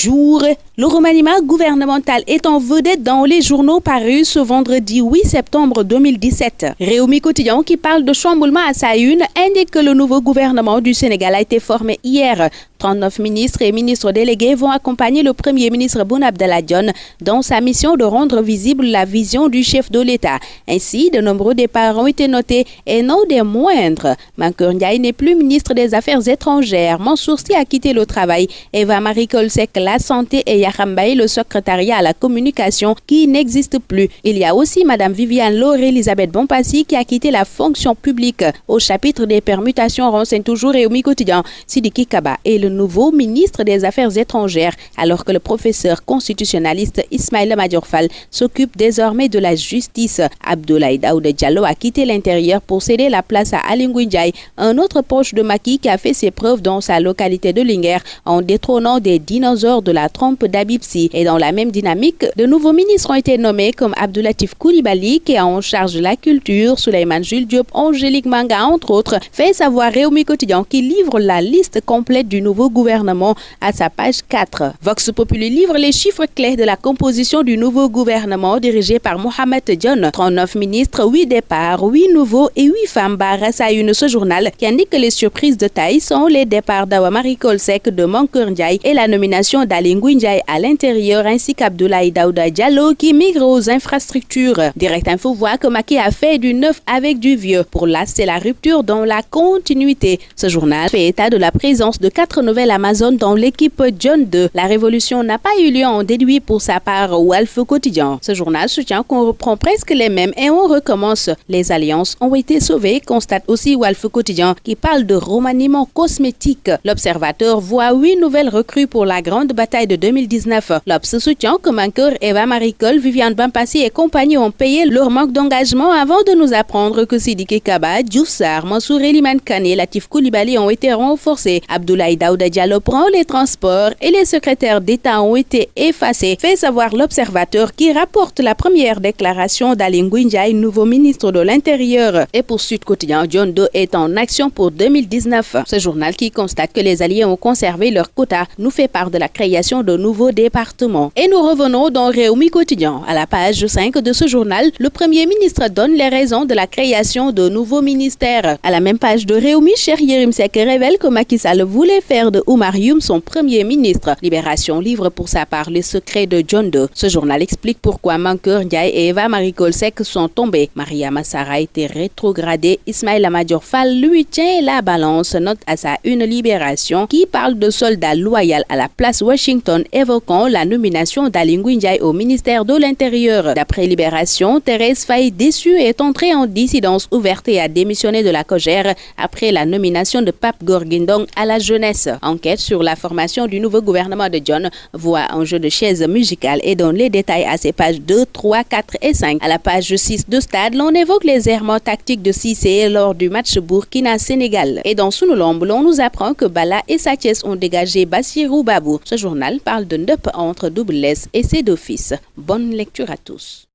jour. Le remaniement gouvernemental est en vedette dans les journaux parus ce vendredi 8 septembre 2017. Réumi Quotidien, qui parle de chamboulement à sa une, indique que le nouveau gouvernement du Sénégal a été formé hier. 39 ministres et ministres délégués vont accompagner le Premier ministre Boun Abdallah Dionne dans sa mission de rendre visible la vision du chef de l'État. Ainsi, de nombreux départs ont été notés et non des moindres. Mankeur Ndiaye n'est plus ministre des Affaires étrangères. Mansour Sy a quitté le travail. Eva Marie Coll Seck, la santé, et Yakham Mbaye, le secrétariat à la communication, qui n'existe plus. Il y a aussi Madame Viviane Lauré Elisabeth Bompassi qui a quitté la fonction publique. Au chapitre des permutations, renseigne toujours Réumi Quotidien. Sidiki Kaba est le nouveau ministre des Affaires étrangères, alors que le professeur constitutionnaliste Ismaïla Madior Fall s'occupe désormais de la justice. Abdoulaye Daouda Diallo a quitté l'intérieur pour céder la place à Aly Ngouille Ndiaye, un autre proche de Macky qui a fait ses preuves dans sa localité de Linguère en détrônant des dinosaures de la trompe d'Habib Sy. Et dans la même dynamique, de nouveaux ministres ont été nommés comme Abdoulatif Coulibaly qui a en charge la culture, Souleymane Jules Diop, Angélique Manga entre autres, fait savoir Réumi Quotidien qui livre la liste complète du nouveau gouvernement à sa page 4. Vox Populi livre les chiffres clés de la composition du nouveau gouvernement dirigé par Mohamed Dionne. 39 ministres, 8 départs, 8 nouveaux et 8 femmes barrent à une ce journal qui indique que les surprises de taille sont les départs d'Awa Marie Coll Seck, de Mankeur Ndiaye et la nomination d'Aly Ngouille Ndiaye à l'intérieur ainsi qu'Abdoulaye Daouda Diallo qui migre aux infrastructures. Direct Info voit que Macky a fait du neuf avec du vieux. Pour là, c'est la rupture dans la continuité. Ce journal fait état de la présence de 4 nouvelles Amazones dans l'équipe John 2. La révolution n'a pas eu lieu, en déduit pour sa part Walf Quotidien. Ce journal soutient qu'on reprend presque les mêmes et on recommence. Les alliances ont été sauvées, constate aussi Walf Quotidien qui parle de remaniement cosmétique. L'Observateur voit 8 nouvelles recrues pour la grande bataille de 2019. L'Obs soutient que Mankeur, Eva Marie Coll, Viviane Bompassi et compagnie ont payé leur manque d'engagement avant de nous apprendre que Sidiki Kaba, Diouf Sarr, Mansour Elimane Kane et Latif Coulibaly ont été renforcés. Abdoulaye Daouda Diallo prend les transports et les secrétaires d'État ont été effacés, fait savoir l'Observateur qui rapporte la première déclaration d'Aly Ngouille Ndiaye, nouveau ministre de l'Intérieur. Et pour Sud Quotidien, John 2 est en action pour 2019. Ce journal qui constate que les Alliés ont conservé leur quota nous fait part de la création de nouveaux départements. Et nous revenons dans Réumi Quotidien. À la page 5 de ce journal, le Premier ministre donne les raisons de la création de nouveaux ministères. À la même page de Réumi, Cheikh Yérim Seck révèle que Macky Sall voulait faire de Oumar Youm son Premier ministre. Libération livre pour sa part les secrets de John 2. Ce journal explique pourquoi Mankeur Ndiaye et Eva Marie Coll Seck sont tombés. Mariama Sarr a été rétrogradée. Ismaïla Madior Fall lui tient la balance, note à sa une Libération qui parle de soldats loyaux à la place Washington, évoquant la nomination d'Aly Ngouille Ndiaye au ministère de l'Intérieur. D'après Libération, Thérèse Faye, déçue, est entrée en dissidence ouverte et a démissionné de la Cogère après la nomination de Pape Gorgui Ndong à la jeunesse. Enquête sur la formation du nouveau gouvernement de Dionne voit un jeu de chaises musicales et donne les détails à ses pages 2, 3, 4 et 5. À la page 6 de Stade, l'on évoque les errements tactiques de Cissé lors du match Burkina-Sénégal. Et dans Sunulombe, l'on nous apprend que Bala et Sa Thiès ont dégagé Bassirou Babou. Ce journal parle de Ndeup entre Double Less et ses deux fils. Bonne lecture à tous.